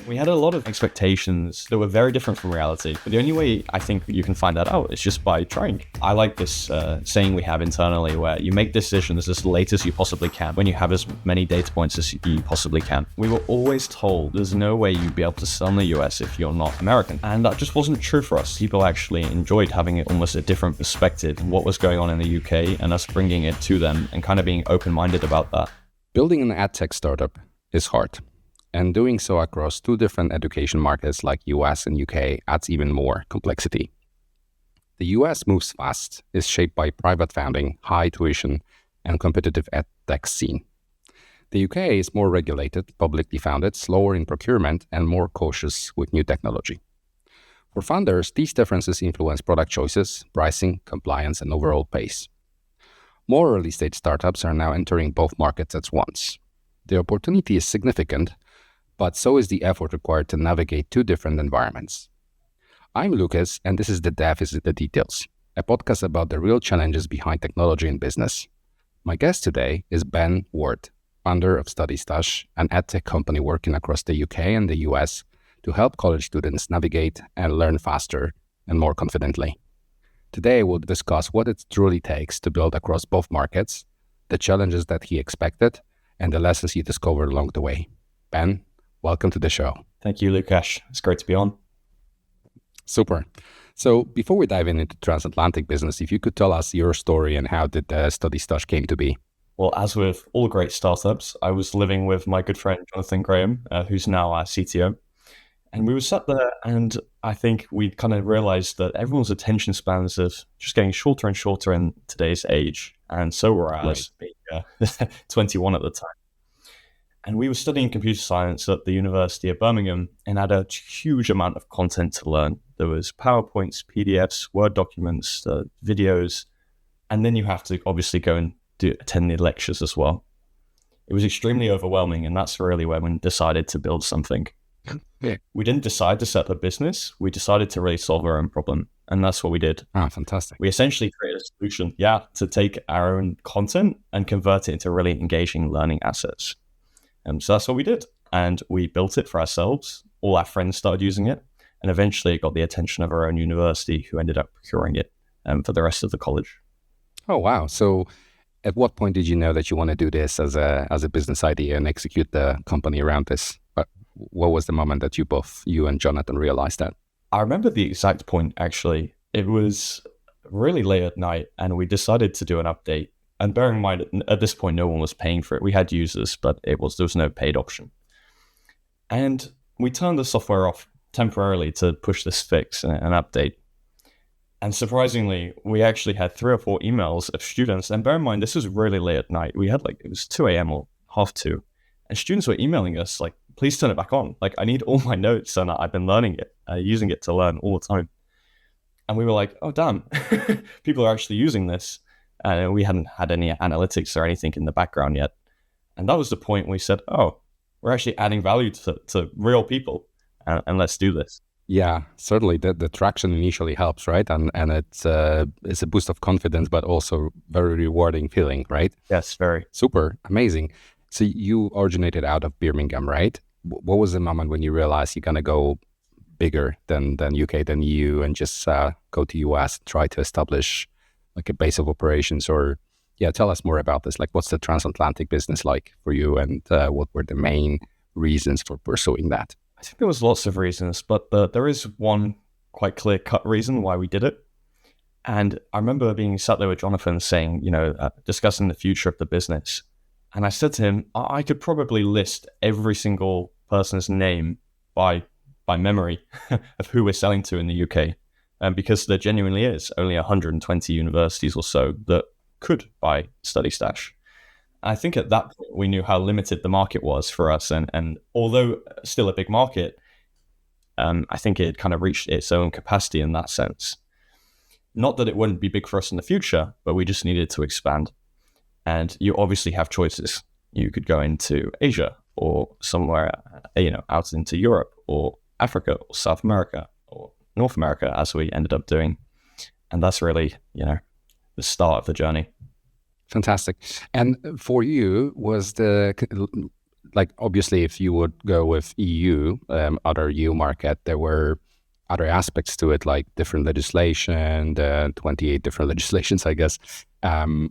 We had a lot of expectations that were very different from reality. But the only way I think you can find that out is just by trying. I like this saying we have internally where you make decisions as late as you possibly can when you have as many data points as you possibly can. We were always told there's no way you'd be able to sell in the US if you're not American. And that just wasn't true for us. People actually enjoyed having almost a different perspective on what was going on in the UK and us bringing it to them and kind of being open-minded about that. Building an EdTech startup is hard. And doing so across two different education markets like US and UK adds even more complexity. The US moves fast, is shaped by private founding, high tuition, and competitive EdTech scene. The UK is more regulated, publicly founded, slower in procurement, and more cautious with new technology. For funders, these differences influence product choices, pricing, compliance, and overall pace. More early-stage startups are now entering both markets at once. The opportunity is significant, but so is the effort required to navigate two different environments. I'm Lucas, and this is The Dev is the Details, a podcast about the real challenges behind technology and business. My guest today is Ben Ward, founder of StudyStash, an EdTech company working across the UK and the US to help college students navigate and learn faster and more confidently. Today, we'll discuss what it truly takes to build across both markets, the challenges that he expected, and the lessons he discovered along the way. Ben, welcome to the show. Thank you, Lukasz. It's great to be on. Super. So before we dive into transatlantic business, if you could tell us your story and how did StudyStash came to be? Well, as with all great startups, I was living with my good friend, Jonathan Graham, who's now our CTO. And we were sat there and I think we kind of realized that everyone's attention spans are just getting shorter and shorter in today's age. And so were ours, being 21 at the time. And we were studying computer science at the University of Birmingham and had a huge amount of content to learn. There was PowerPoints, PDFs, Word documents, videos, and then you have to obviously go and attend the lectures as well. It was extremely overwhelming, and that's really when we decided to build something. Yeah. We didn't decide to set up a business. We decided to really solve our own problem, and that's what we did. Ah, fantastic. We essentially created a solution, to take our own content and convert it into really engaging learning assets. So that's what we did. And we built it for ourselves. All our friends started using it. And eventually it got the attention of our own university, who ended up procuring it for the rest of the college. Oh, wow. So at what point did you know that you want to do this as a business idea and execute the company around this? What was the moment that you and Jonathan realized that? I remember the exact point, actually. It was really late at night and we decided to do an update. And bearing in mind, at this point, no one was paying for it. We had users, but there was no paid option. And we turned the software off temporarily to push this fix and update. And surprisingly, we actually had 3 or 4 emails of students. And bear in mind, this was really late at night. We had it was 2 a.m. or 2:30. And students were emailing us please turn it back on. I need all my notes and I've been learning it, using it to learn all the time. And we were like, oh, damn, people are actually using this. And we hadn't had any analytics or anything in the background yet. And that was the point we said, oh, we're actually adding value to real people and let's do this. Yeah, certainly the traction initially helps, right? And it's a boost of confidence, but also very rewarding feeling, right? Yes, very. Super, amazing. So you originated out of Birmingham, right? What was the moment when you realized you're going to go bigger than UK, than EU, and just go to US, try to establish a base of operations? Or tell us more about this. What's the transatlantic business like for you, and what were the main reasons for pursuing that? I think there was lots of reasons, but there is one quite clear-cut reason why we did it. And I remember being sat there with Jonathan saying, discussing the future of the business. And I said to him, I could probably list every single person's name by memory of who we're selling to in the UK. Because there genuinely is only 120 universities or so that could buy StudyStash. I think at that point, we knew how limited the market was for us. And although still a big market, I think it kind of reached its own capacity in that sense. Not that it wouldn't be big for us in the future, but we just needed to expand. And you obviously have choices. You could go into Asia or somewhere, out into Europe or Africa or South America or North America, as we ended up doing. And that's really, the start of the journey. Fantastic. And for you, was like obviously if you would go with EU, other EU market, there were other aspects to it, like different legislation, the 28 different legislations, I guess.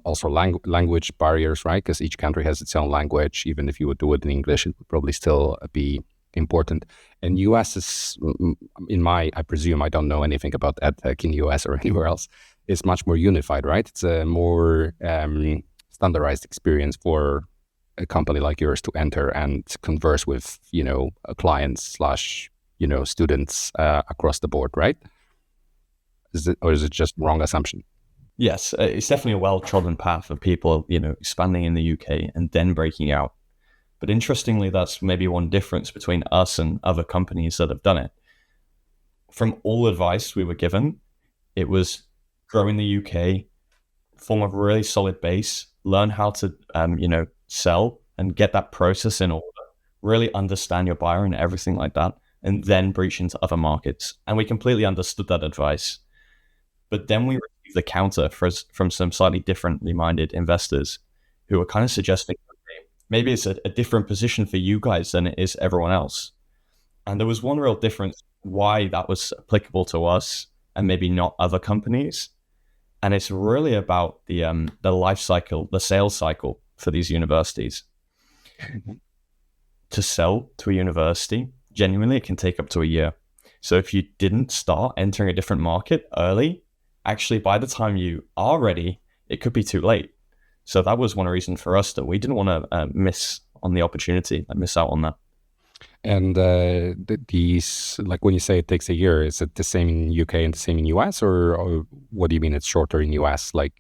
Also language barriers, right? Because each country has its own language. Even if you would do it in English, it would probably still be important. And US is, I presume, I don't know anything about EdTech in US or anywhere else, is much more unified, right? It's a more standardized experience for a company like yours to enter and converse with, clients slash, students across the board, right? Is it just wrong assumption? Yes, it's definitely a well-trodden path of people, expanding in the UK and then breaking out. But interestingly, that's maybe one difference between us and other companies that have done it. From all advice we were given, it was grow in the UK, form a really solid base, learn how to, sell and get that process in order, really understand your buyer and everything like that, and then breach into other markets. And we completely understood that advice. But then we received the counter from some slightly differently minded investors who were kind of suggesting, okay, maybe it's a different position for you guys than it is everyone else. And there was one real difference why that was applicable to us and maybe not other companies. And it's really about the life cycle, the sales cycle for these universities. To sell to a university, genuinely, it can take up to a year. So if you didn't start entering a different market early, actually, by the time you are ready, it could be too late. So that was one reason for us that we didn't want to miss on the opportunity, miss out on that. And these, like when you say it takes a year, is it the same in UK and the same in US, or what do you mean it's shorter in US? Like,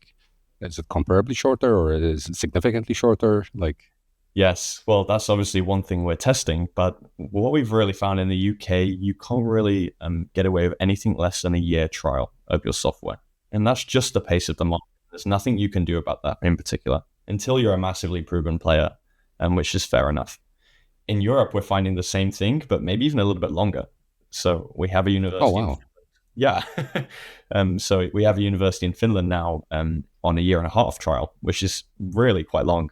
is it comparably shorter, or is it significantly shorter? Like, yes, well, that's obviously one thing we're testing, but what we've really found in the UK, you can't really get away with anything less than a year trial of your software. And that's just the pace of the market. There's nothing you can do about that in particular until you're a massively proven player, which is fair enough. In Europe, we're finding the same thing, but maybe even a little bit longer. So we have a university. Oh, wow. Yeah. So we have a university in Finland now on a 1.5 year trial, which is really quite long.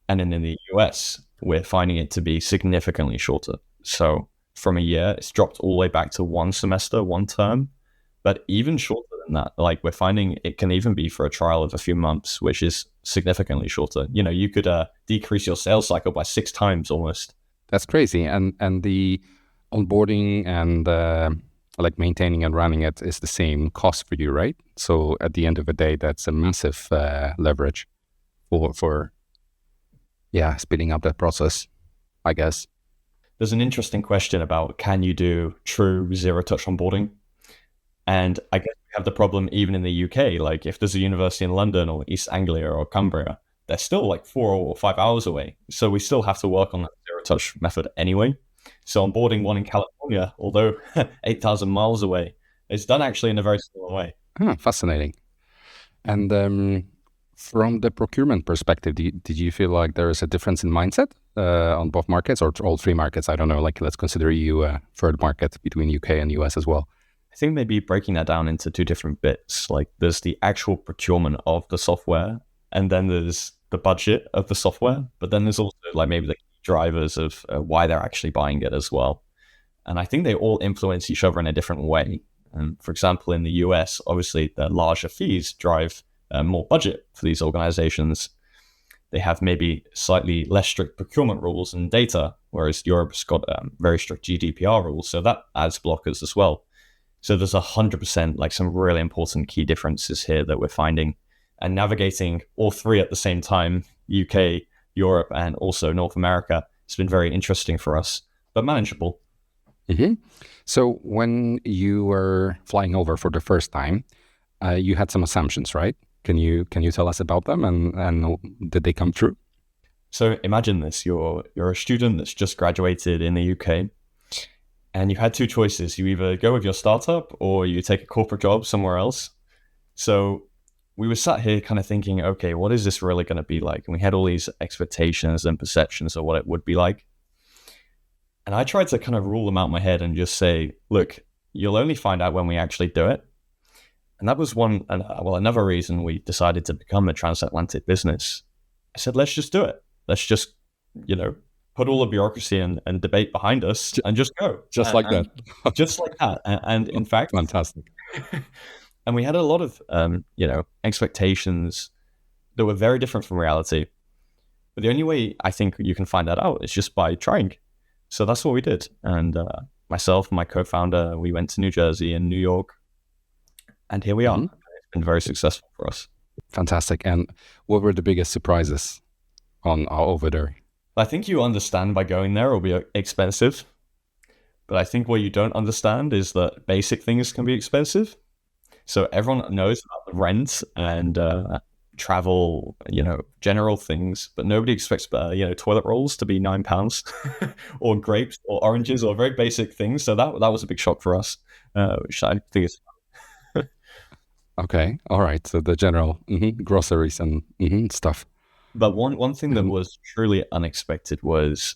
And then in the US, we're finding it to be significantly shorter. So from a year, it's dropped all the way back to 1 semester, 1 term. But even shorter than that, like we're finding it can even be for a trial of a few months, which is significantly shorter. You could decrease your sales cycle by 6 times almost. That's crazy. And the onboarding and like maintaining and running it is the same cost for you, right? So at the end of the day, that's a massive leverage for speeding up that process, I guess. There's an interesting question about, can you do true zero-touch onboarding? And I guess we have the problem even in the UK. Like if there's a university in London or East Anglia or Cumbria, they're still like 4 or 5 hours away. So we still have to work on that zero-touch method anyway. So onboarding one in California, although 8,000 miles away, is done actually in a very similar way. Fascinating. And from the procurement perspective, did you feel like there is a difference in mindset on both markets or all 3 markets? I don't know, like let's consider EU a third market between UK and US as well. I think maybe breaking that down into 2 different bits. Like there's the actual procurement of the software, and then there's the budget of the software. But then there's also like maybe the drivers of why they're actually buying it as well. And I think they all influence each other in a different way. And for example, in the US, obviously the larger fees drive more budget for these organizations. They have maybe slightly less strict procurement rules and data, whereas Europe's got very strict GDPR rules. So that adds blockers as well. So there's 100% like some really important key differences here that we're finding, and navigating all 3 at the same time, UK, Europe, and also North America, it's been very interesting for us, but manageable. Mm-hmm. So when you were flying over for the first time, you had some assumptions, right? Can you tell us about them, and did they come true? So imagine this: you're a student that's just graduated in the UK. And you had 2 choices. You either go with your startup or you take a corporate job somewhere else. So we were sat here kind of thinking, okay, what is this really going to be like? And we had all these expectations and perceptions of what it would be like. And I tried to kind of rule them out in my head and just say, look, you'll only find out when we actually do it. And that was another reason we decided to become a transatlantic business. I said, let's just do it. Let's just, put all the bureaucracy and debate behind us and just go. Just like that. Just like that. And in fact, fantastic. And we had a lot of, expectations that were very different from reality. But the only way I think you can find that out is just by trying. So that's what we did. And myself and my co-founder, we went to New Jersey and New York. And here we are. It's been very successful for us. Fantastic. And what were the biggest surprises over there? I think you understand by going there it'll be expensive. But I think what you don't understand is that basic things can be expensive. So everyone knows about the rent and travel, general things, but nobody expects, toilet rolls to be £9 or grapes or oranges or very basic things. So that was a big shock for us, which I think is. Okay. All right. So the general groceries and stuff. But one thing that was truly unexpected was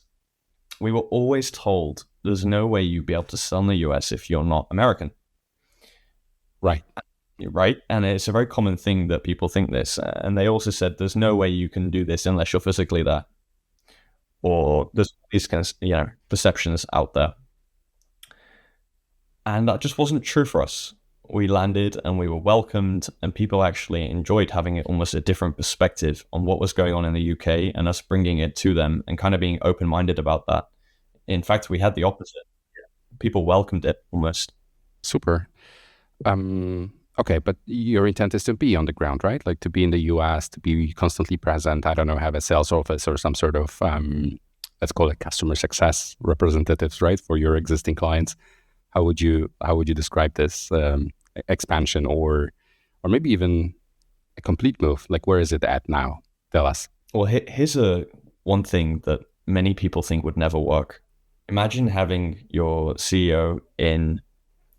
we were always told there's no way you'd be able to sell in the US if you're not American. Right. And it's a very common thing that people think this. And they also said there's no way you can do this unless you're physically there. Or there's these kinds of, perceptions out there. And that just wasn't true for us. We landed and we were welcomed, and people actually enjoyed having almost a different perspective on what was going on in the UK and us bringing it to them and kind of being open-minded about that. In fact, we had the opposite. People welcomed it almost. Super. Okay, but your intent is to be on the ground, right? Like to be in the US, to be constantly present. I don't know, have a sales office or some sort of, let's call it customer success representatives, right? For your existing clients. How would you describe this expansion or maybe even a complete move? Like where is it at now? Tell us. Well, here's one thing that many people think would never work. Imagine having your CEO in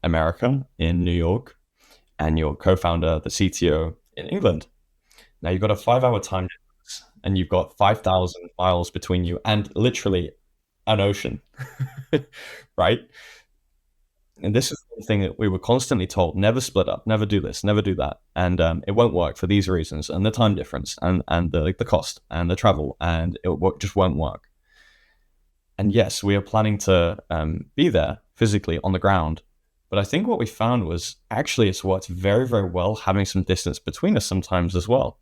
America, in New York, and your co-founder, the CTO, in England. Now you've got a 5-hour time difference and you've got 5,000 miles between you and literally an ocean, right? And this is the thing that we were constantly told, never split up, never do this, never do that. And it won't work for these reasons, and the time difference and the cost and the travel, and it just won't work. And yes, we are planning to be there physically on the ground. But I think what we found was actually it's worked very, very well having some distance between us sometimes as well.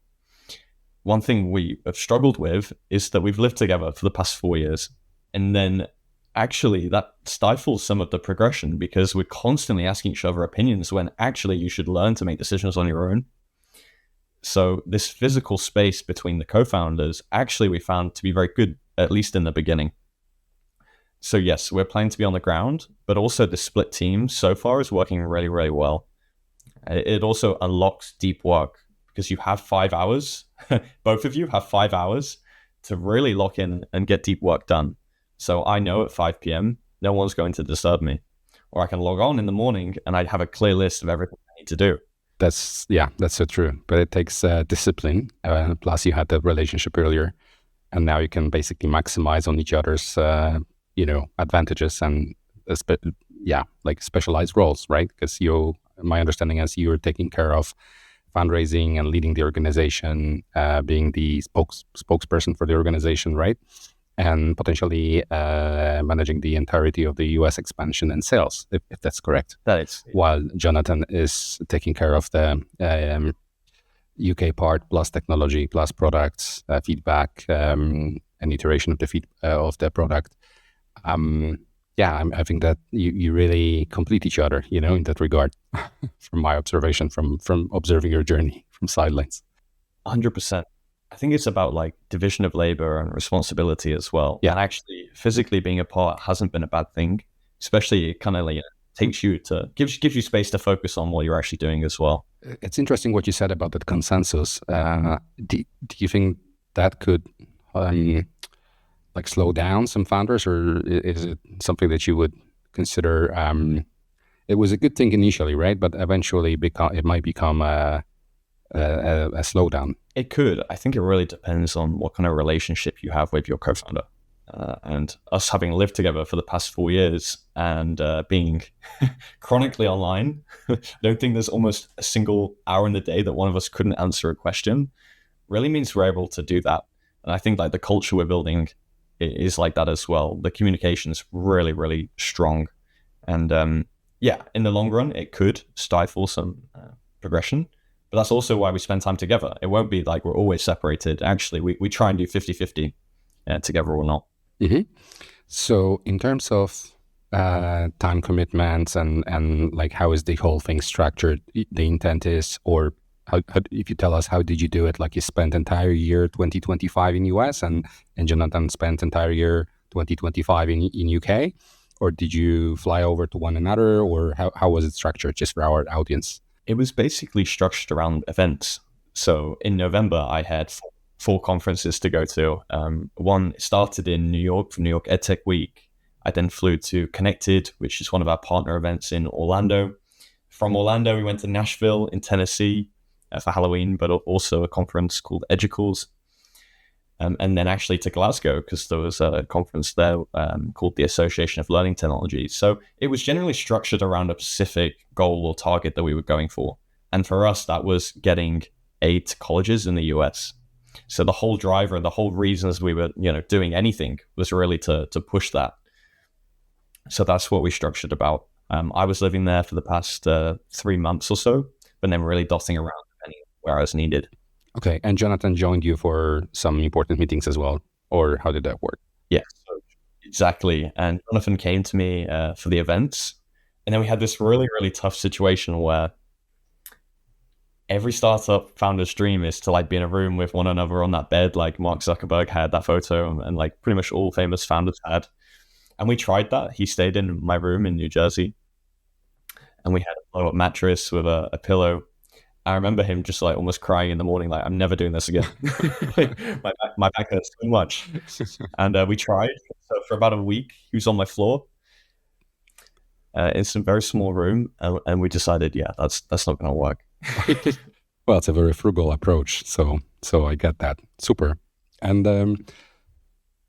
One thing we have struggled with is that we've lived together for the past 4 years. And then actually that stifles some of the progression because we're constantly asking each other opinions when actually you should learn to make decisions on your own. So this physical space between the co-founders, actually we found to be very good, at least in the beginning. So yes, we're planning to be on the ground, but also the split team so far is working really, really well. It also unlocks deep work because you have 5 hours, both of you have 5 hours to really lock in and get deep work done. So I know at 5 p.m., no one's going to disturb me. Or I can log on in the morning and I have a clear list of everything I need to do. That's so true. But it takes discipline. Plus you had the relationship earlier. And now you can basically maximize on each other's advantages and like specialized roles, right? Because my understanding is you're taking care of fundraising and leading the organization, being the spokesperson for the organization, right? And potentially managing the entirety of the US expansion and sales, if that's correct. That is. While Jonathan is taking care of the UK part, plus technology, plus products, feedback, and iteration of the product. I think that you really complete each other, in that regard, from my observation, from observing your journey from sidelines. 100%. I think it's about like division of labor and responsibility as well. Yeah. And actually physically being apart hasn't been a bad thing, especially it kind of like gives you space to focus on what you're actually doing as well. It's interesting what you said about that consensus. Do you think that could slow down some founders, or is it something that you would consider? It was a good thing initially, right? But eventually it might become a slowdown. It could. I think it really depends on what kind of relationship you have with your co-founder. And us having lived together for the past 4 years and being chronically online, I don't think there's almost a single hour in the day that one of us couldn't answer a question. Really means we're able to do that. And I think like the culture we're building is like that as well. The communication is really, really strong. And in the long run, it could stifle some progression. But that's also why we spend time together. It won't be like we're always separated. Actually, we try and do 50-50 together or not. Mm-hmm. So in terms of time commitments and like how is the whole thing structured, the intent is, or how, if you tell us how did you do it, like you spent entire year 2025 in US and Jonathan spent entire year 2025 in UK, or did you fly over to one another, or how was it structured, just for our audience? It was basically structured around events. So in November, I had 4 conferences to go to. One started in New York for New York EdTech Week. I then flew to Connected, which is one of our partner events in Orlando. From Orlando, we went to Nashville in Tennessee for Halloween, but also a conference called Edugals. And then actually to Glasgow, because there was a conference there called the Association of Learning Technologies. So it was generally structured around a specific goal or target that we were going for. And for us, that was getting 8 colleges in the US. So the whole driver, the whole reasons we were, doing anything was really to push that. So that's what we structured about. I was living there for the past 3 months or so, but then really dotting around where I was needed. Okay, and Jonathan joined you for some important meetings as well, or how did that work? Yeah, so exactly. And Jonathan came to me for the events, and then we had this really, really tough situation where every startup founder's dream is to like be in a room with one another on that bed, like Mark Zuckerberg had that photo, and like pretty much all famous founders had. And we tried that. He stayed in my room in New Jersey, and we had a blow-up mattress with a pillow. I remember him just like almost crying in the morning, like, I'm never doing this again. my back hurts too much. And we tried. So for about a week, he was on my floor in some very small room. And we decided, that's not going to work. Well, it's a very frugal approach. So I get that. Super. And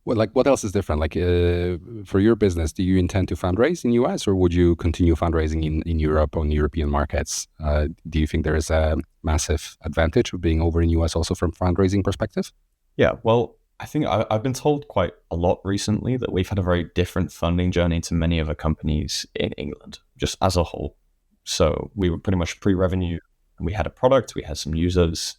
what else is different? Like for your business, do you intend to fundraise in US, or would you continue fundraising in Europe on European markets? Do you think there is a massive advantage of being over in US also from fundraising perspective? Yeah, well, I think I've been told quite a lot recently that we've had a very different funding journey to many other companies in England, just as a whole. So we were pretty much pre-revenue, and we had a product, we had some users.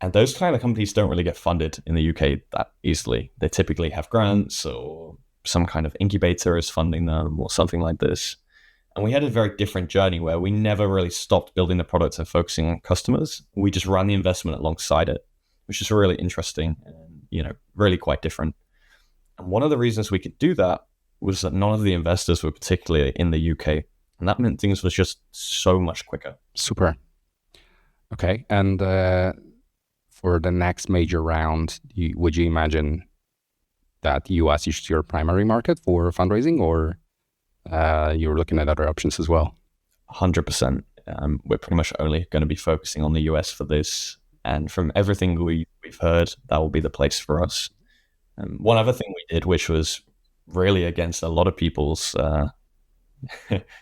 And those kind of companies don't really get funded in the UK that easily. They typically have grants or some kind of incubator is funding them or something like this. And we had a very different journey where we never really stopped building the product and focusing on customers. We just ran the investment alongside it, which is really interesting and, really quite different. And one of the reasons we could do that was that none of the investors were particularly in the UK. And that meant things was just so much quicker. Super. Okay. And for the next major round, would you imagine that US is your primary market for fundraising, or you're looking at other options as well? 100%. We're pretty much only going to be focusing on the US for this. And from everything we've heard, that will be the place for us. One other thing we did, which was really against a lot of people's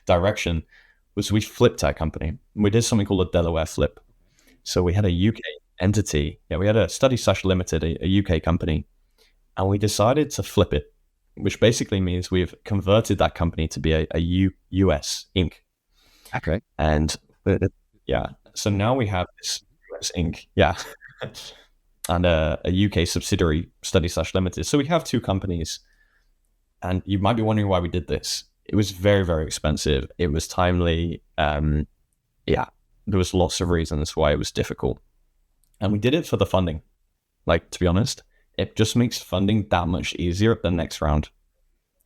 direction, was we flipped our company. We did something called a Delaware flip. So we had a UK entity. Yeah, we had a StudyStash Limited, a UK company, and we decided to flip it, which basically means we've converted that company to be a US Inc. Okay. And so now we have this US Inc. And a UK subsidiary, StudyStash Limited. So we have 2 companies, and you might be wondering why we did this. It was very, very expensive. It was timely. There was lots of reasons why it was difficult. And we did it for the funding. Like, to be honest, it just makes funding that much easier at the next round.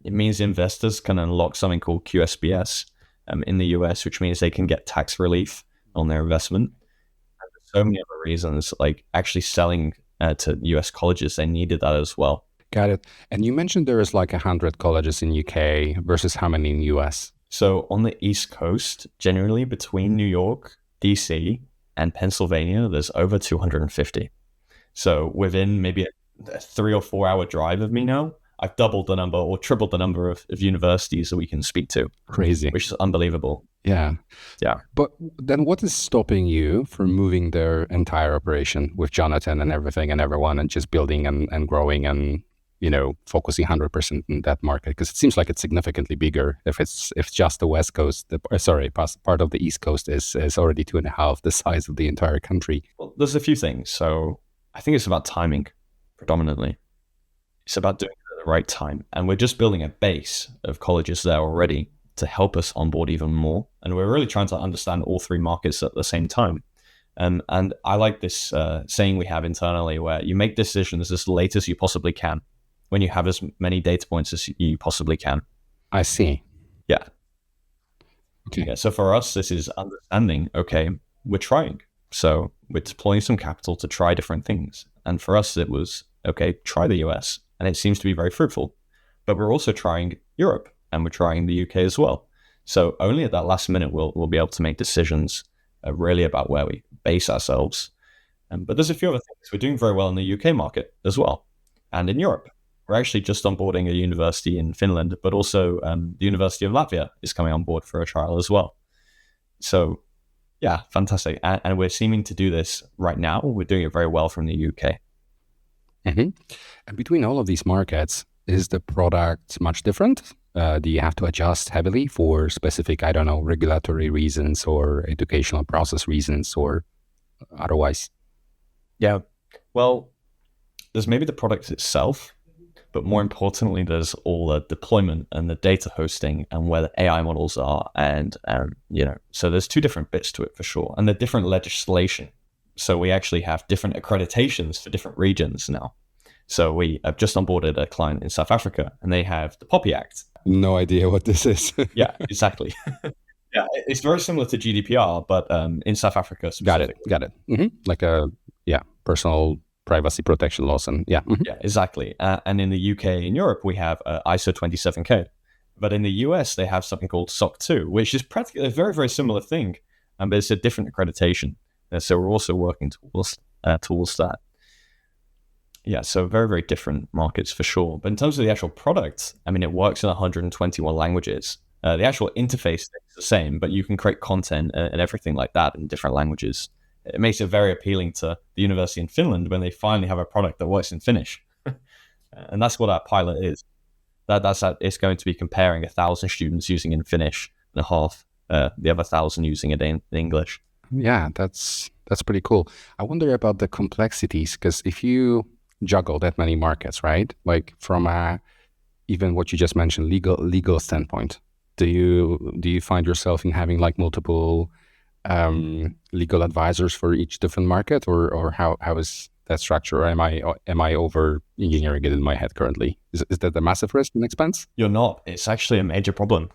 It means investors can unlock something called QSBS in the US, which means they can get tax relief on their investment. And there's so many other reasons, like actually selling to US colleges, they needed that as well. Got it. And you mentioned there is like 100 colleges in UK versus how many in US? So on the East Coast, generally between New York, DC, and Pennsylvania, there's over 250. So within maybe a 3 or 4 hour drive of me now, I've doubled the number or tripled the number of universities that we can speak to. Crazy. Which is unbelievable. Yeah. Yeah. But then what is stopping you from moving their entire operation with Jonathan and everything and everyone and just building and growing and, focusing 100% in that market? Because it seems like it's significantly bigger if just the West Coast, part of the East Coast is already 2.5 the size of the entire country. Well, there's a few things. So I think it's about timing predominantly. It's about doing it at the right time. And we're just building a base of colleges there already to help us onboard even more. And we're really trying to understand all three markets at the same time. And I like this saying we have internally where you make decisions as late as you possibly can when you have as many data points as you possibly can. I see. Yeah. Okay. Yeah. So for us, this is understanding, okay, we're trying. So we're deploying some capital to try different things. And for us, it was, okay, try the US. And it seems to be very fruitful. But we're also trying Europe and we're trying the UK as well. So only at that last minute, we'll be able to make decisions really about where we base ourselves. But there's a few other things. We're doing very well in the UK market as well. And in Europe, we're actually just onboarding a university in Finland, but also the University of Latvia is coming on board for a trial as well. So yeah, fantastic. And we're seeming to do this right now. We're doing it very well from the UK. Mm-hmm. And between all of these markets, is the product much different? Do you have to adjust heavily for specific, regulatory reasons or educational process reasons or otherwise? Yeah, well, there's maybe the product itself, but more importantly, there's all the deployment and the data hosting and where the AI models are. And, so there's two different bits to it for sure. And the different legislation. So we actually have different accreditations for different regions now. So we have just onboarded a client in South Africa and they have the POPI Act. No idea what this is. Yeah, exactly. Yeah, it's very similar to GDPR, but in South Africa specifically. Got it. Mm-hmm. Like personal privacy protection laws and Mm-hmm. Yeah, exactly. And in the UK and Europe, we have ISO 27K. But in the US, they have something called SOC 2, which is practically a very, very similar thing, but it's a different accreditation. So we're also working towards that. Yeah, so very, very different markets for sure. But in terms of the actual product, it works in 121 languages. The actual interface is the same, but you can create content and everything like that in different languages. It makes it very appealing to the university in Finland when they finally have a product that works in Finnish. And that's what our pilot is. It's going to be comparing 1,000 students using it in Finnish and half the other 1,000 using it in English. Yeah, that's pretty cool. I wonder about the complexities, because if you juggle that many markets, right? Like from even what you just mentioned, legal standpoint, do you find yourself in having like multiple legal advisors for each different market, or how is that structure? Or am I over engineering it in my head currently? Is that a massive risk and expense? You're not. It's actually a major problem.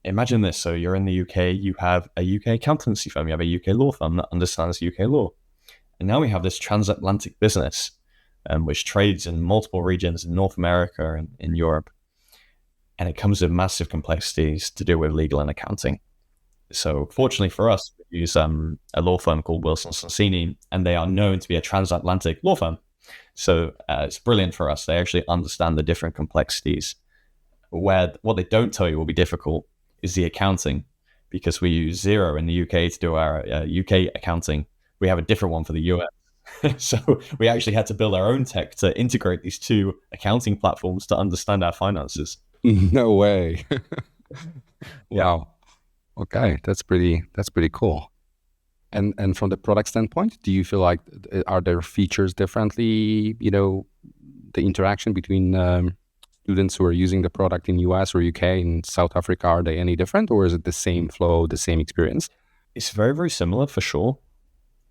Imagine this. So you're in the UK, you have a UK accountancy firm, you have a UK law firm that understands UK law. And now we have this transatlantic business, which trades in multiple regions in North America and in Europe. And it comes with massive complexities to do with legal and accounting. So fortunately for us, we use a law firm called Wilson Sonsini, and they are known to be a transatlantic law firm. So it's brilliant for us. They actually understand the different complexities. Where what they don't tell you will be difficult is the accounting, because we use Xero in the UK to do our UK accounting. We have a different one for the US. So we actually had to build our own tech to integrate these two accounting platforms to understand our finances. No way. Wow. Okay, that's pretty cool. And from the product standpoint, do you feel like are there features differently? The interaction between students who are using the product in US or UK and South Africa, are they any different, or is it the same flow, the same experience? It's very, very similar for sure.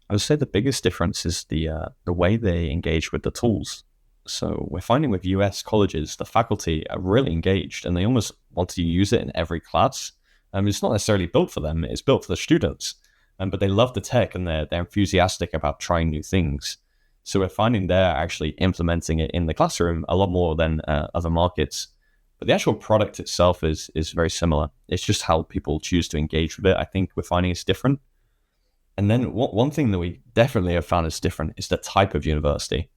I would say the biggest difference is the way they engage with the tools. So we're finding with US colleges, the faculty are really engaged and they almost want to use it in every class. It's not necessarily built for them, it's built for the students. But they love the tech and they're enthusiastic about trying new things. So we're finding they're actually implementing it in the classroom a lot more than other markets. But the actual product itself is very similar. It's just how people choose to engage with it. I think we're finding it's different. And then one thing that we definitely have found is different is the type of university.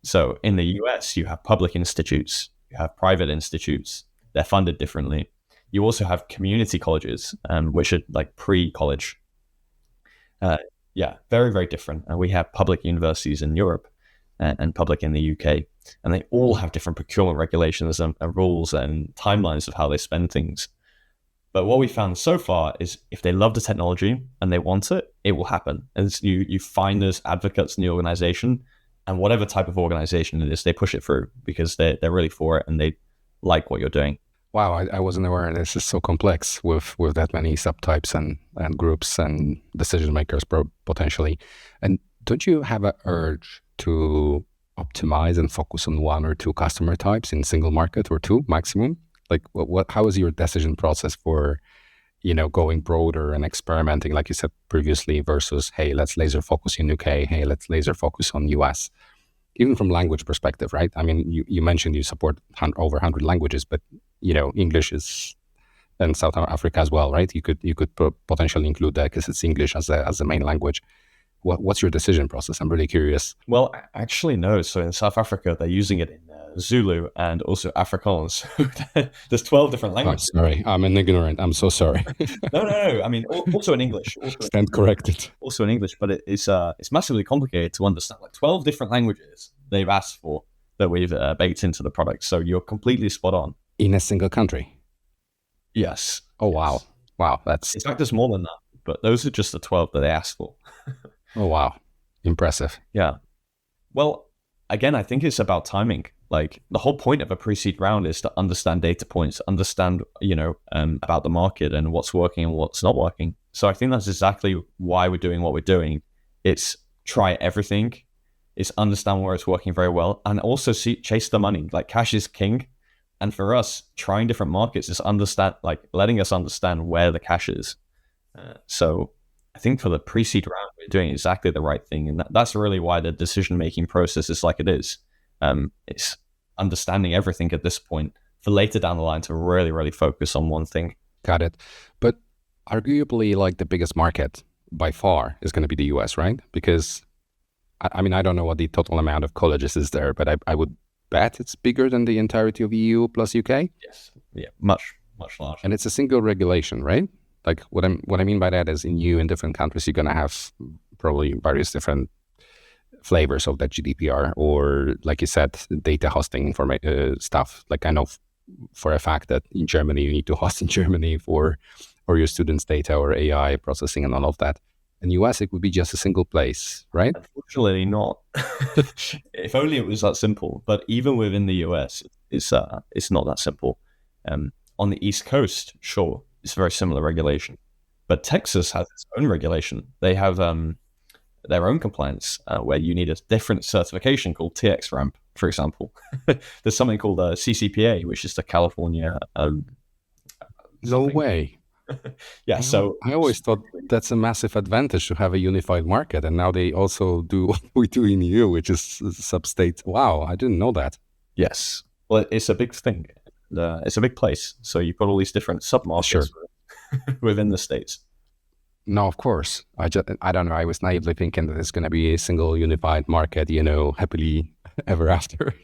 So in the US, you have public institutes, you have private institutes, they're funded differently. You also have community colleges, which are like pre-college. Very, very different. And we have public universities in Europe. and public in the UK. And they all have different procurement regulations and rules and timelines of how they spend things. But what we found so far is if they love the technology and they want it, it will happen. And you find those advocates in the organization, and whatever type of organization it is, they push it through because they're really for it and they like what you're doing. Wow, I wasn't aware this is so complex with that many subtypes and groups and decision makers potentially. And don't you have an urge to optimize and focus on one or two customer types in single market or two maximum? Like how is your decision process for, going broader and experimenting, like you said previously, versus, hey, let's laser focus in UK, hey, let's laser focus on US? Even from language perspective, right? I mean, you mentioned you support over 100 languages, but English is, and South Africa as well, right? You could potentially include that because it's English as a main language. What's your decision process? I'm really curious. Well, actually, no. So in South Africa, they're using it in Zulu and also Afrikaans. There's 12 different languages. Oh, sorry, I'm an ignorant. I'm so sorry. No. I mean, also in English. Stand corrected. Also in English, but it's massively complicated to understand. Like 12 different languages they've asked for that we've baked into the product. So you're completely spot on. In a single country? Yes. Oh, yes. Wow. In fact, there's more than that, but those are just the 12 that they asked for. Oh, wow. Impressive. Yeah. Well, again, I think it's about timing. Like the whole point of a pre-seed round is to understand data points, understand, about the market and what's working and what's not working. So I think that's exactly why we're doing what we're doing. It's try everything. It's understand where it's working very well and also chase the money. Like cash is king. And for us, trying different markets is letting us understand where the cash is. So I think for the pre-seed round, we're doing exactly the right thing. And that's really why the decision-making process is like it is. It's understanding everything at this point for later down the line to really, really focus on one thing. Got it. But arguably, like the biggest market by far is going to be the US, right? Because, I mean, I don't know what the total amount of colleges is there, but I would bet it's bigger than the entirety of EU plus UK. Yes. Yeah, much larger. And it's a single regulation, right? Like what I mean by that is in different countries, you're going to have probably various different flavors of that GDPR, or like you said, data hosting stuff. Like I know for a fact that in Germany, you need to host in Germany for your students' data or AI processing and all of that. In US, it would be just a single place, right? Unfortunately not. If only it was that simple. But even within the US, it's not that simple. On the East Coast, sure, it's a very similar regulation. But Texas has its own regulation. They have their own compliance where you need a different certification called TX ramp, for example. There's something called CCPA, which is the California. No way. Yeah, so I always thought that's a massive advantage to have a unified market, and now they also do what we do in EU, which is sub-state. Wow, I didn't know that. Yes, well, it's a big thing. It's a big place, so you've got all these different sub-markets within the states. No, of course. I don't know. I was naively thinking that it's going to be a single unified market, happily ever after,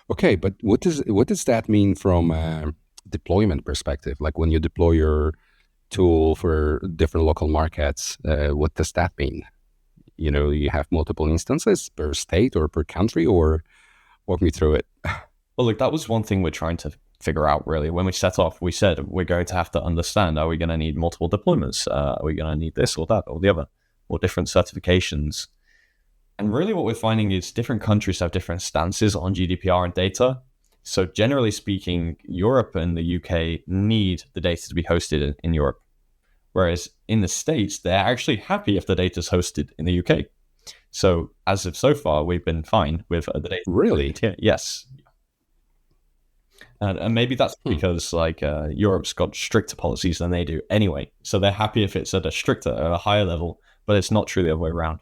Okay, but what does that mean from a deployment perspective? Like when you deploy your tool for different local markets, what does that mean? You have multiple instances per state or per country, or walk me through it. Well, look, that was one thing we're trying to figure out, really. When we set off, we said we're going to have to understand, are we going to need multiple deployments? Are we going to need this or that or the other, or different certifications? And really what we're finding is different countries have different stances on GDPR and data. So generally speaking, Europe and the UK need the data to be hosted in Europe. Whereas in the States, they're actually happy if the data is hosted in the UK. So as of so far, we've been fine with the data. Really? Yes. And maybe that's because Europe's got stricter policies than they do anyway. So they're happy if it's at a higher level, but it's not true the other way around.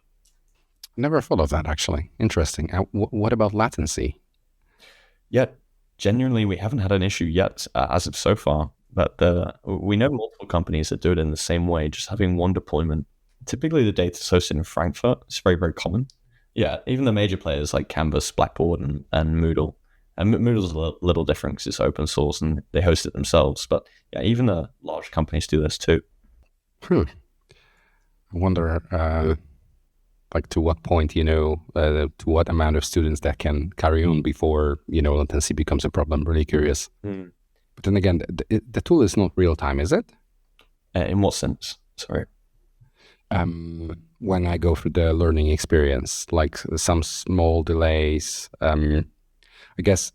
Never thought of that, actually. Interesting. What about latency? Yeah, genuinely, we haven't had an issue yet as of so far. But we know multiple companies that do it in the same way, just having one deployment. Typically, the data is hosted in Frankfurt. It's very, very common. Yeah, even the major players like Canvas, Blackboard, and Moodle. And Moodle's a little different because it's open source and they host it themselves. But yeah, even the large companies do this too. I wonder Like to what point, to what amount of students that can carry on before, latency becomes a problem. Really curious. Mm. But then again, the tool is not real time, is it? In what sense? Sorry. When I go through the learning experience, like some small delays, I guess,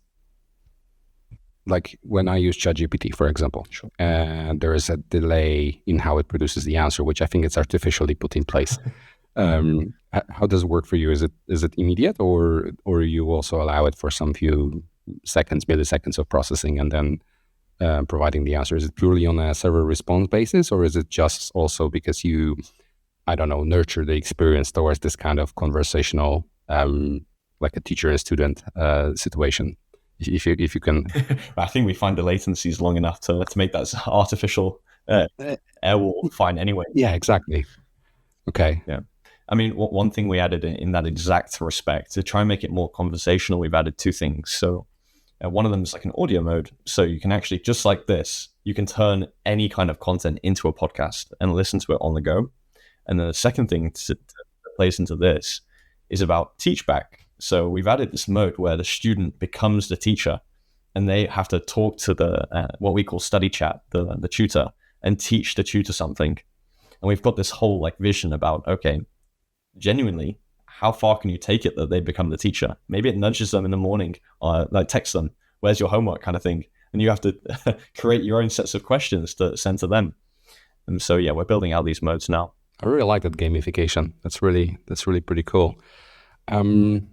like when I use ChatGPT, for example, Sure. and there is a delay in how it produces the answer, which I think it's artificially put in place. How does it work for you? Is it immediate, or you also allow it for some few seconds, milliseconds of processing, and then providing the answer? Is it purely on a server response basis, or is it just also because you, I don't know, nurture the experience towards this kind of conversational, like a teacher and student situation? If you can, I think we find the latencies long enough to make that artificial air wall fine anyway. Yeah, exactly. Okay. Yeah. I mean, one thing we added in that exact respect to try and make it more conversational, we've added two things. So one of them is like an audio mode. So you can actually, just like this, you can turn any kind of content into a podcast and listen to it on the go. And then the second thing to plays into this is about teach back. So we've added this mode where the student becomes the teacher and they have to talk to the what we call study chat, the tutor, and teach the tutor something. And we've got this whole like vision about, okay, genuinely, how far can you take it that they become the teacher? Maybe it nudges them in the morning or like text them, where's your homework kind of thing. And you have to create your own sets of questions to send to them. And so, yeah, we're building out these modes now. I really like that gamification. That's really pretty cool. And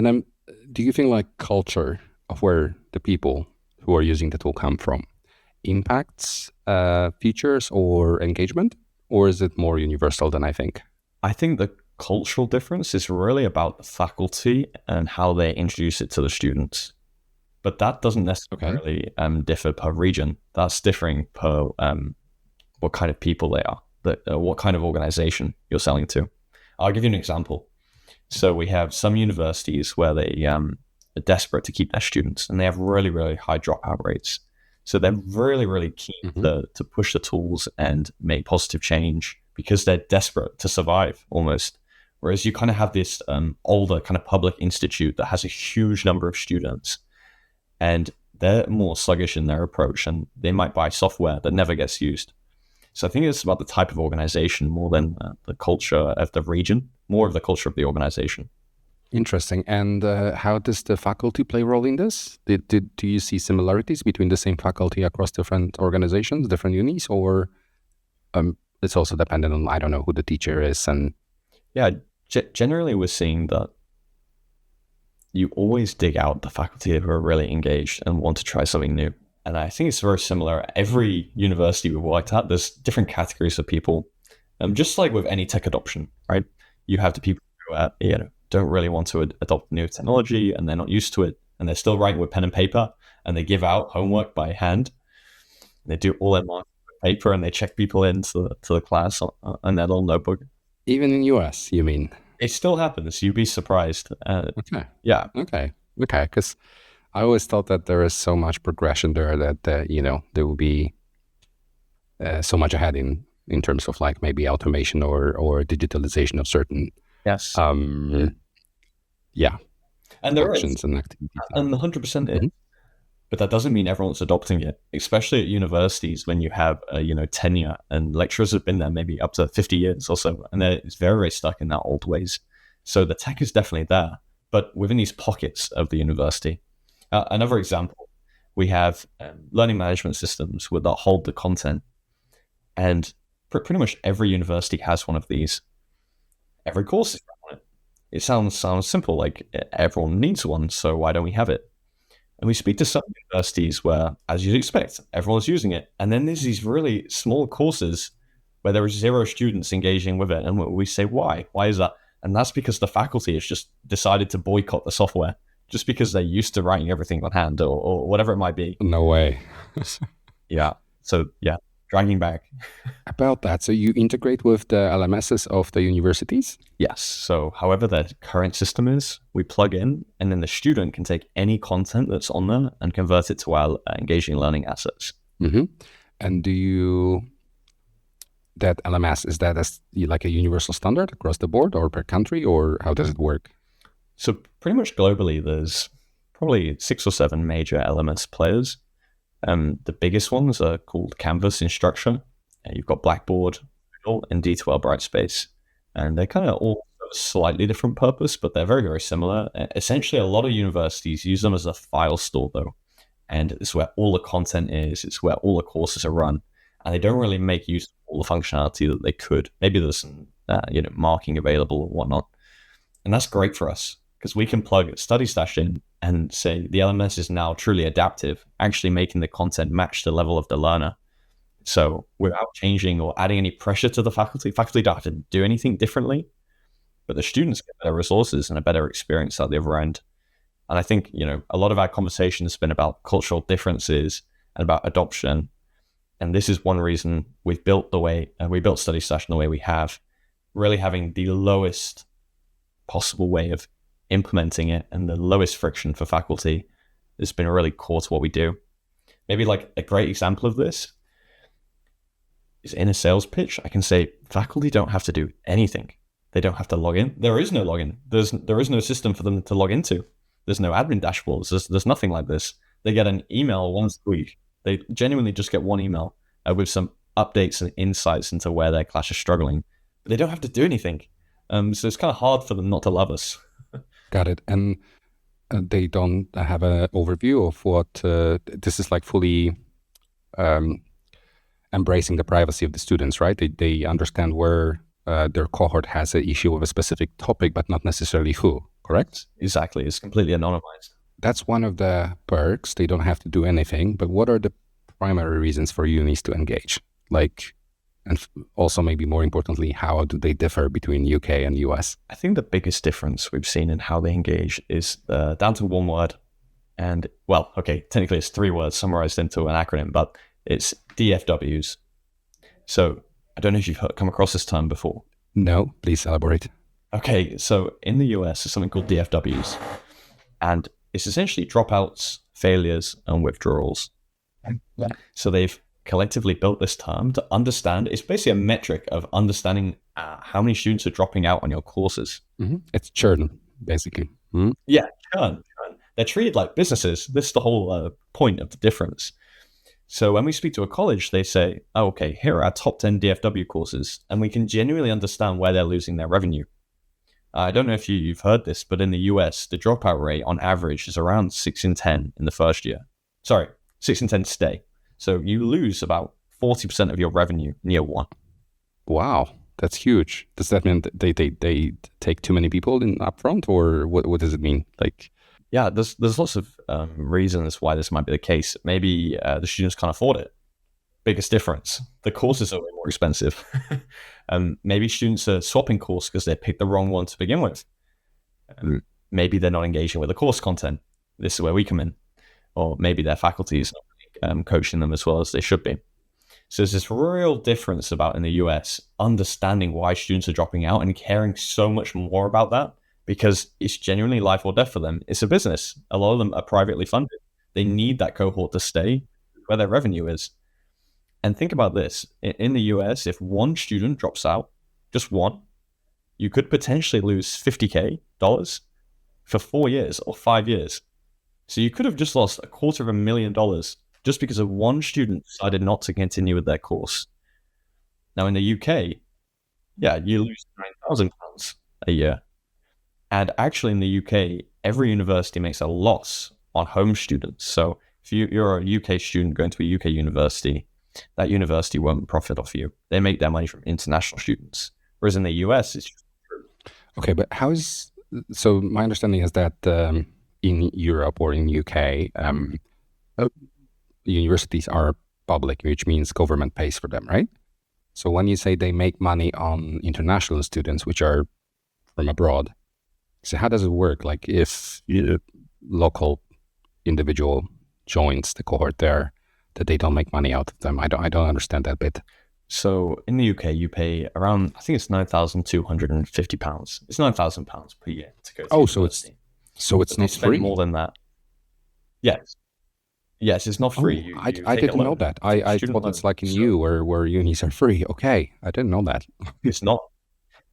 then, do you think like culture of where the people who are using the tool come from impacts features or engagement, or is it more universal than I think? I think the cultural difference is really about the faculty and how they introduce it to the students. But that doesn't necessarily differ per region. That's differing per what kind of people they are, what kind of organization you're selling to. I'll give you an example. So we have some universities where they are desperate to keep their students, and they have really, really high dropout rates. So they're really, really keen to push the tools and make positive change because they're desperate to survive almost. Whereas you kind of have this older kind of public institute that has a huge number of students, and they're more sluggish in their approach, and they might buy software that never gets used. So I think it's about the type of organization more than the culture of the region, more of the culture of the organization. Interesting. And how does the faculty play a role in this? Do you see similarities between the same faculty across different organizations, different unis, or it's also dependent on, I don't know, who the teacher is? And yeah, generally we're seeing that you always dig out the faculty who are really engaged and want to try something new. And I think it's very similar. Every university we've worked at, there's different categories of people. Just like with any tech adoption, right? You have the people who don't really want to adopt new technology and they're not used to it. And they're still writing with pen and paper and they give out homework by hand. They do all their marking with paper and they check people into the class on their little notebook. Even in US, you mean? It still happens. You'd be surprised. Okay. Yeah. Okay. Because I always thought that there is so much progression there that, there will be so much ahead in terms of like maybe automation or digitalization of certain yes. And there actions and activities. And 100% is. But that doesn't mean everyone's adopting it, especially at universities when you have tenure and lecturers have been there maybe up to 50 years or so, and they're very, very stuck in that old ways. So the tech is definitely there, but within these pockets of the university. Another example, we have learning management systems that hold the content, and pretty much every university has one of these. Every course is on it. It sounds simple, like everyone needs one, so why don't we have it? And we speak to some universities where, as you'd expect, everyone's using it. And then there's these really small courses where there are 0 students engaging with it. And we say, why? Why is that? And that's because the faculty has just decided to boycott the software just because they're used to writing everything on hand or whatever it might be. No way. Yeah. So, yeah, dragging back. About that, so you integrate with the LMSs of the universities? Yes. So however their current system is, we plug in, and then the student can take any content that's on there and convert it to our engaging learning assets. And do that LMS, is that as like a universal standard across the board or per country, or how does it work? So pretty much globally, there's probably 6 or 7 major LMS players. The biggest ones are called Canvas, Instructure. You've got Blackboard, and D2L Brightspace. And they kind of all have a slightly different purpose, but they're very, very similar. Essentially, a lot of universities use them as a file store, though. And it's where all the content is. It's where all the courses are run. And they don't really make use of all the functionality that they could. Maybe there's some marking available or whatnot. And that's great for us because we can plug StudyStash in and say the LMS is now truly adaptive, actually making the content match the level of the learner. So without changing or adding any pressure to the faculty don't have to do anything differently, but the students get better resources and a better experience at the other end. And I think, a lot of our conversation has been about cultural differences and about adoption. And this is one reason we built StudyStash in the way we have, really having the lowest possible way of implementing it and the lowest friction for faculty has been really core to what we do. Maybe like a great example of this is in a sales pitch, I can say faculty don't have to do anything. They don't have to log in. There is no login. There is no system for them to log into. There's no admin dashboards. There's nothing like this. They get an email once a week. They genuinely just get one email with some updates and insights into where their class is struggling. But they don't have to do anything. So it's kind of hard for them not to love us. Got it. And they don't have an overview of what this is like fully embracing the privacy of the students, right? They understand where their cohort has an issue with a specific topic, but not necessarily who, correct? Exactly. It's completely anonymized. That's one of the perks. They don't have to do anything. But what are the primary reasons for unis to engage? And also maybe more importantly, how do they differ between UK and US? I think the biggest difference we've seen in how they engage is down to one word. And technically it's 3 words summarized into an acronym, but it's DFWs. So I don't know if you've come across this term before. No, please elaborate. Okay, so in the US, there's something called DFWs. And it's essentially dropouts, failures, and withdrawals. So they've collectively built this term to understand. It's basically a metric of understanding how many students are dropping out on your courses. Mm-hmm. It's churn, basically. Mm-hmm. Yeah, churn. They're treated like businesses. This is the whole point of the difference. So when we speak to a college, they say, oh, okay, here are our top 10 DFW courses, and we can genuinely understand where they're losing their revenue. I don't know if you've heard this, but in the US, the dropout rate on average is around 6 in 10 in the first year. 6 in 10 stay. So you lose about 40% of your revenue in year 1. Wow, that's huge. Does that mean they take too many people in upfront, or what does it mean? Yeah, there's lots of reasons why this might be the case. Maybe the students can't afford it. Biggest difference. The courses are way more expensive. Maybe students are swapping course because they picked the wrong one to begin with. Maybe they're not engaging with the course content. This is where we come in. Or maybe their faculty is not coaching them as well as they should be. So there's this real difference about in the US, understanding why students are dropping out and caring so much more about that because it's genuinely life or death for them. It's a business. A lot of them are privately funded. They need that cohort to stay where their revenue is. And think about this. In the US, if one student drops out, just one, you could potentially lose $50K for 4 years or 5 years. So you could have just lost $250,000 just because of one student decided not to continue with their course. Now in the UK, you lose £9,000 a year. And actually in the UK, every university makes a loss on home students. So if you're a UK student going to a UK university, that university won't profit off you. They make their money from international students. Whereas in the US, it's just true. Okay, but so my understanding is that in Europe or in UK, universities are public, which means government pays for them, right? So when you say they make money on international students, which are from abroad, so how does it work? If a local individual joins the cohort there, that they don't make money out of them. I don't understand that bit. So in the UK, you pay around, I think it's £9,250. It's £9,000 per year to go to university. So it's not free? free? More than that. Yes. Yes, it's not free. Oh, You I take a didn't know loan. that. You take a I student thought it's loan. like in So you where unis are free. Okay, I didn't know that. it's not.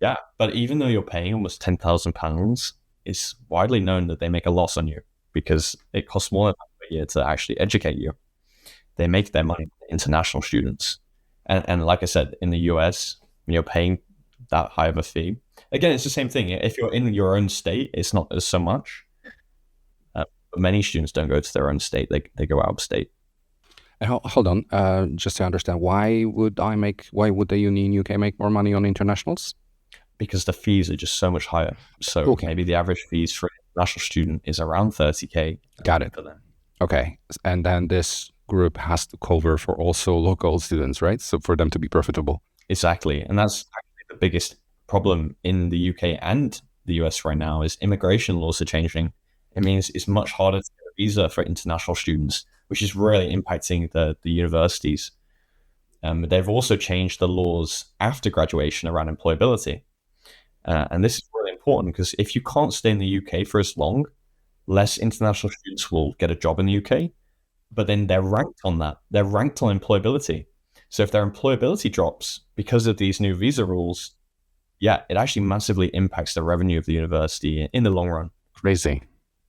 Yeah, but even though you're paying almost £10,000, it's widely known that they make a loss on you because it costs more than a year to actually educate you. They make their money from international students, and like I said, in the US, when you're paying that high of a fee, again, it's the same thing. If you're in your own state, it's not as so much. But many students don't go to their own state; they go out of state Hold on, just to understand, why would the uni in UK make more money on internationals? because the fees are just so much higher. So Okay, maybe the average fees for an international student is around 30K got it. for them. Okay, and then this group has to cover for also local students, right? So for them to be profitable. Exactly. And that's actually the biggest problem in the UK and the US right now is immigration laws are changing. It means it's much harder to get a visa for international students, which is really impacting the universities. They've also changed the laws after graduation around employability. And this is really important because if you can't stay in the UK for as long, less international students will get a job in the UK, but then they're ranked on that. They're ranked on employability. So if their employability drops because of these new visa rules, yeah, it actually massively impacts the revenue of the university in the long run. Crazy,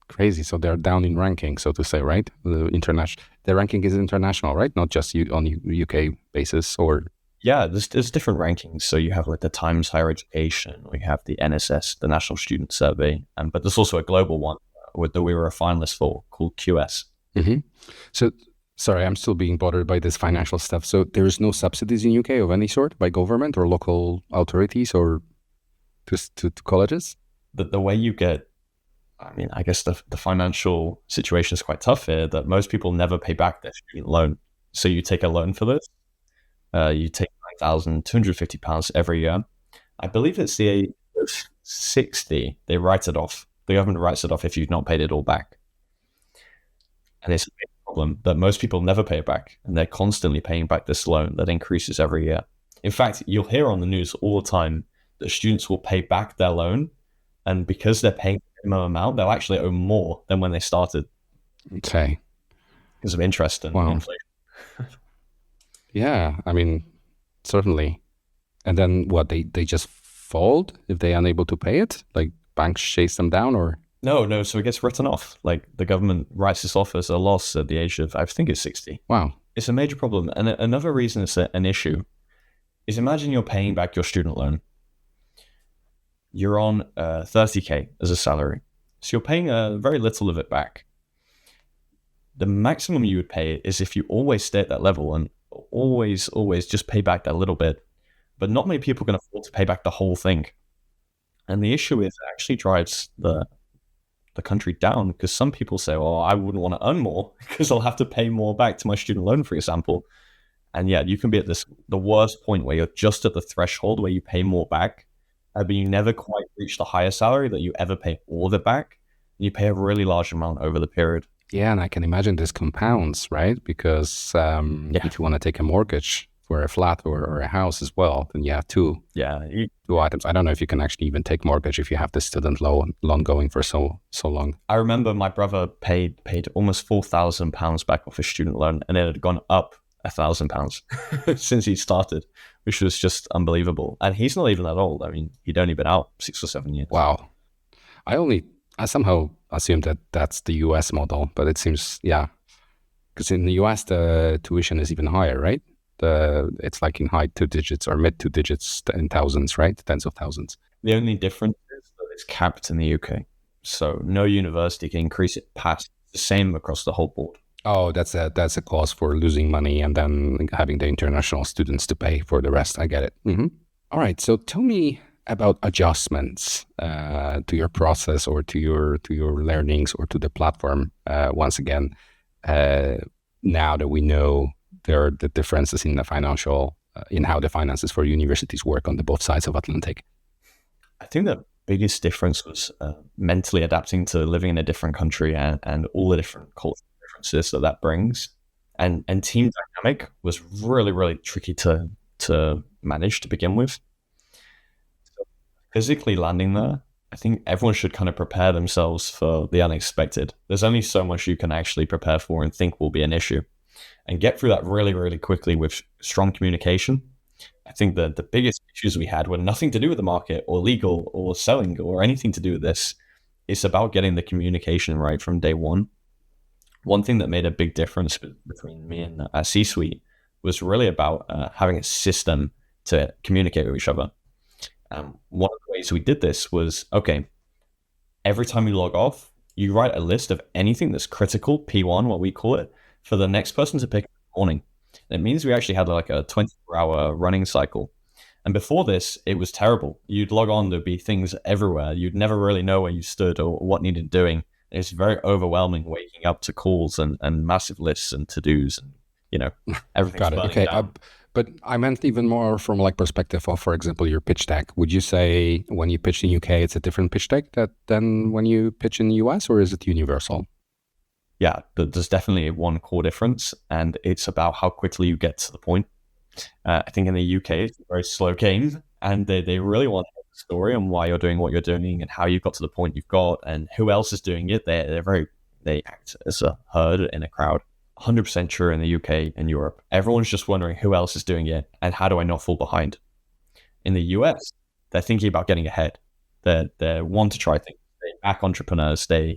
crazy. So they're down in ranking, so to say, right? The ranking is international, right? Not just on UK basis or. Yeah, there's different rankings. So you have like the Times Higher Education, we have the NSS, the National Student Survey, but there's also a global one that we were a finalist for called QS. Mm-hmm. So, sorry, I'm still being bothered by this financial stuff. So there is no subsidies in UK of any sort by government or local authorities or to colleges? The way you get, I mean, I guess the financial situation is quite tough here that most people never pay back their student loan. So you take a loan for this, you take £9,250 every year. I believe it's the age of 60, they write it off. The government writes it off if you've not paid it all back. And it's a big problem that most people never pay it back, and they're constantly paying back this loan that increases every year. In fact, you'll hear on the news all the time that students will pay back their loan, and because they're paying the minimum amount, they'll actually owe more than when they started Okay. because of interest and Wow. inflation. Yeah, I mean, certainly. And then what, they just fold if they're unable to pay it? Like banks chase them down or? No, so it gets written off. Like the government writes this off as a loss at the age of, I think it's 60. Wow. It's a major problem. And another reason it's an issue is imagine you're paying back your student loan. You're on 30K as a salary. So you're paying very little of it back. The maximum you would pay is if you always stay at that level and always just pay back that little bit. But not many people can afford to pay back the whole thing. And the issue is it actually drives the country down because some people say, oh, I wouldn't want to earn more because I'll have to pay more back to my student loan, for example. And yeah, you can be at the worst point where you're just at the threshold where you pay more back, but you never quite reach the higher salary that you ever pay all of it back. And you pay a really large amount over the period. Yeah, and I can imagine this compounds, right? Because if you want to take a mortgage for a flat or a house as well, then two items. I don't know if you can actually even take mortgage if you have the student loan going for so long. I remember my brother paid almost £4,000 back off his student loan, and it had gone up £1,000 since he started, which was just unbelievable. And he's not even that old. I mean, he'd only been out 6 or 7 years. Wow. I somehow assumed that that's the US model, but it seems, because in the US, the tuition is even higher, right? It's like in high 2 digits or mid 2 digits in thousands, right? Tens of thousands. The only difference is that it's capped in the UK. So no university can increase it past the same across the whole board. Oh, that's a cause for losing money and then having the international students to pay for the rest. I get it. Mm-hmm. All right. So tell me about adjustments to your process or to your learnings or to the platform. Once again, now that we know there are the differences in the financial, in how the finances for universities work on the both sides of Atlantic. I think the biggest difference was mentally adapting to living in a different country and all the different cultural differences that brings. And team dynamic was really, really tricky to manage to begin with. So physically landing there, I think everyone should kind of prepare themselves for the unexpected. There's only so much you can actually prepare for and think will be an issue, and get through that really, really quickly with strong communication. I think that the biggest issues we had were nothing to do with the market or legal or selling or anything to do with this. It's about getting the communication right from day one. One thing that made a big difference between me and C-suite was really about having a system to communicate with each other. One of the ways we did this was, okay, every time you log off, you write a list of anything that's critical, P1, what we call it, for the next person to pick up in the morning. It means we actually had like a 24-hour running cycle. And before this, it was terrible. You'd log on, there'd be things everywhere. You'd never really know where you stood or what needed doing. It's very overwhelming waking up to calls and massive lists and to-dos and, everything's Got it. burning Okay. down. But I meant even more from like perspective of, for example, your pitch deck. Would you say when you pitch in UK, it's a different pitch deck than when you pitch in the US, or is it universal? Yeah, but there's definitely one core difference, and it's about how quickly you get to the point. I think in the UK, it's a very slow game, and they really want to have a story on why you're doing what you're doing and how you got to the point you've got and who else is doing it. They act as a herd in a crowd. 100% true in the UK and Europe. Everyone's just wondering who else is doing it and how do I not fall behind. In the US, they're thinking about getting ahead. They want to try things. They back entrepreneurs. They're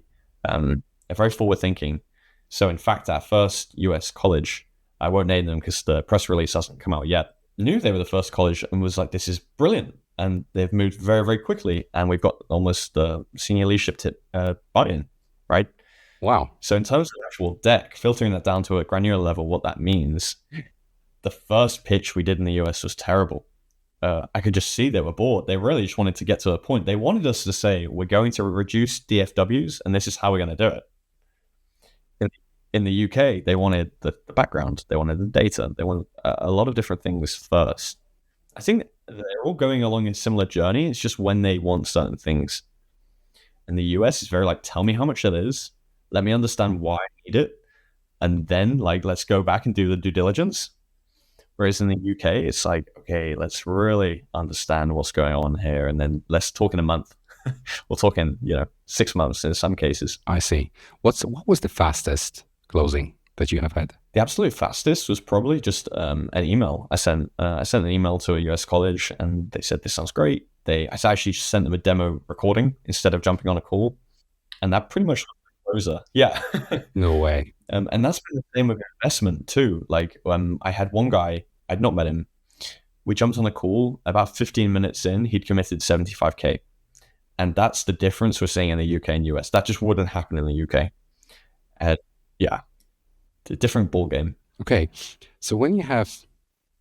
very forward thinking. So in fact, our first US college, I won't name them because the press release hasn't come out yet, knew they were the first college and was like, this is brilliant. And they've moved very, very quickly. And we've got almost the senior leadership buy-in, right? Wow. So in terms of the actual deck, filtering that down to a granular level, what that means, the first pitch we did in the US was terrible. I could just see they were bored. They really just wanted to get to a point. They wanted us to say, we're going to reduce DFWs, and this is how we're going to do it. In the UK, they wanted the background. They wanted the data. They wanted a lot of different things first. I think they're all going along a similar journey. It's just when they want certain things. In the US, it's very like, tell me how much it is. Let me understand why I need it. And then let's go back and do the due diligence. Whereas in the UK, it's like, okay, let's really understand what's going on here. And then let's talk in a month. We'll talk in, 6 months in some cases. I see. What was the fastest closing that you have had? The absolute fastest was probably just an email. I sent an email to a US college and they said, this sounds great. I actually sent them a demo recording instead of jumping on a call. And that pretty much closer. Yeah. No way. And that's been the same with investment too. I had one guy, I'd not met him. We jumped on a call. About 15 minutes in, he'd committed 75K. And that's the difference we're seeing in the UK and US. That just wouldn't happen in the UK. Yeah, it's a different ball game. Okay. So when you have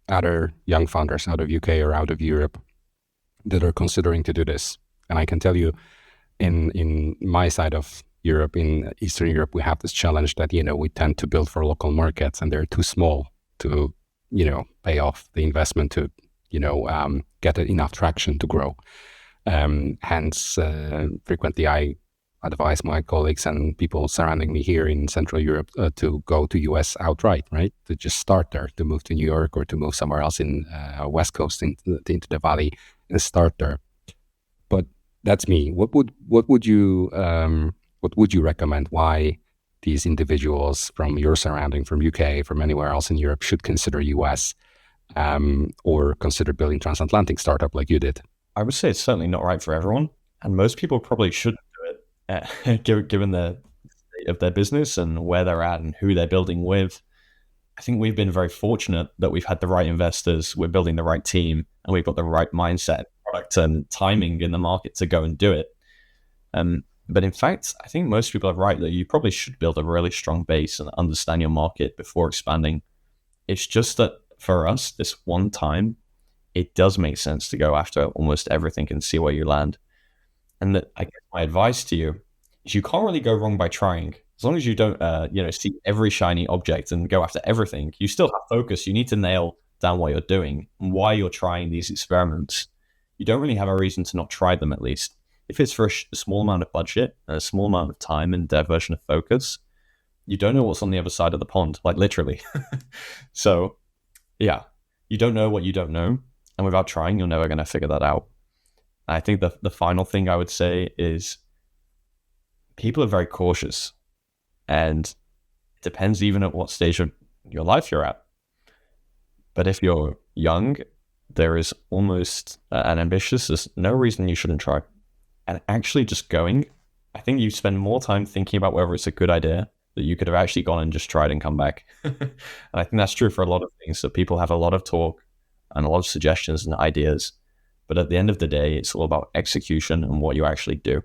other young founders out of UK or out of Europe that are considering to do this, and I can tell you in my side of Europe, in Eastern Europe, we have this challenge that, we tend to build for local markets and they're too small to, pay off the investment to, get enough traction to grow. Hence, frequently I advise my colleagues and people surrounding me here in Central Europe to go to US outright, right? To just start there, to move to New York or to move somewhere else in West Coast into the Valley and start there. But that's me. What would you recommend? Why these individuals from your surrounding, from UK, from anywhere else in Europe, should consider US or consider building transatlantic startup like you did? I would say it's certainly not right for everyone, and most people probably shouldn't do it, given the state of their business and where they're at and who they're building with. I think we've been very fortunate that we've had the right investors, we're building the right team, and we've got the right mindset, product, and timing in the market to go and do it. But in fact, I think most people are right that you probably should build a really strong base and understand your market before expanding. It's just that for us, this one time, it does make sense to go after almost everything and see where you land. And that, I guess my advice to you is you can't really go wrong by trying. As long as you don't, see every shiny object and go after everything, you still have focus. You need to nail down what you're doing and why you're trying these experiments. You don't really have a reason to not try them, at least. If it's for a small amount of budget, and a small amount of time and diversion of focus, you don't know what's on the other side of the pond, like literally. So, yeah, you don't know what you don't know. And without trying, you're never going to figure that out. I think the final thing I would say is people are very cautious, and it depends even at what stage of your life you're at. But if you're young, there is almost an ambitious, there's no reason you shouldn't try. And actually just going, I think you spend more time thinking about whether it's a good idea that you could have actually gone and just tried and come back. And I think that's true for a lot of things. So people have a lot of talk and a lot of suggestions and ideas. But at the end of the day, it's all about execution and what you actually do.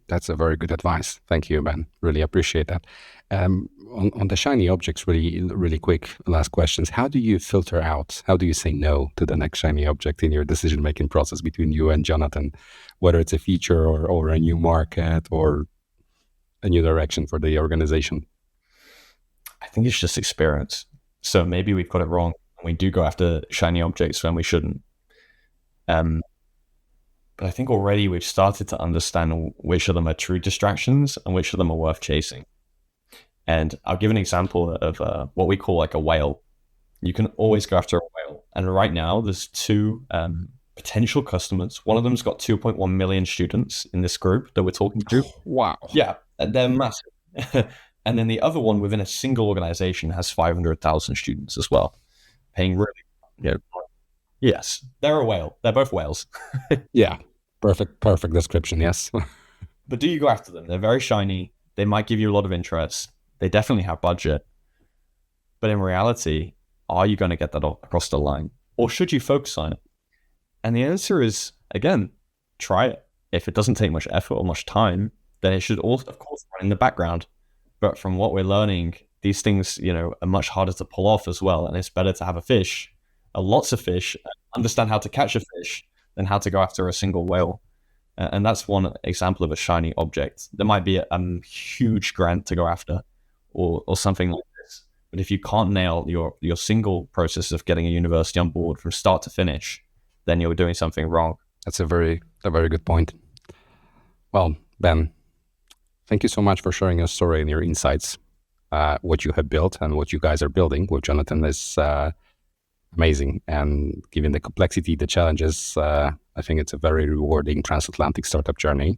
That's a very good advice. Thank you, Ben. Really appreciate that. On the shiny objects, really quick last questions. How do you filter out, how do you say no to the next shiny object in your decision-making process between you and Jonathan, whether it's a feature or a new market or a new direction for the organization? I think it's just experience. So maybe we've got it wrong. We do go after shiny objects when we shouldn't. But I think already we've started to understand which of them are true distractions and which of them are worth chasing. And I'll give an example of what we call like a whale. You can always go after a whale. And right now there's two potential customers. One of them's got 2.1 million students in this group that we're talking to. Wow. Yeah, they're massive. And then the other one within a single organization has 500,000 students as well, paying really, yes, they're a whale. They're both whales. Yeah, perfect description, yes. But do you go after them? They're very shiny. They might give you a lot of interest. They definitely have budget. But in reality, are you going to get that across the line? Or should you focus on it? And the answer is, again, try it. If it doesn't take much effort or much time, then it should also, of course, run in the background. But from what we're learning, these things, are much harder to pull off as well. And it's better to have lots of fish, understand how to catch a fish than how to go after a single whale. And that's one example of a shiny object. There might be a huge grant to go after or something like this. But if you can't nail your single process of getting a university on board from start to finish, then you're doing something wrong. That's a very good point. Well, Ben, thank you so much for sharing your story and your insights. What you have built and what you guys are building with Jonathan is amazing. And given the complexity, the challenges, I think it's a very rewarding transatlantic startup journey.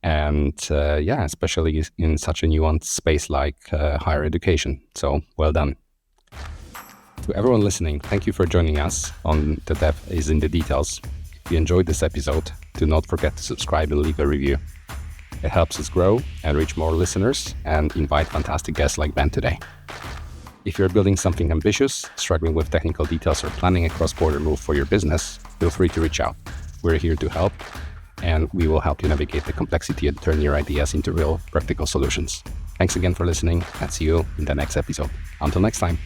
And especially in such a nuanced space like higher education. So well done. To everyone listening, thank you for joining us on The Dev is in the Details. If you enjoyed this episode, do not forget to subscribe and leave a review. It helps us grow and reach more listeners and invite fantastic guests like Ben today. If you're building something ambitious, struggling with technical details, or planning a cross-border move for your business, feel free to reach out. We're here to help, and we will help you navigate the complexity and turn your ideas into real, practical solutions. Thanks again for listening, and see you in the next episode. Until next time.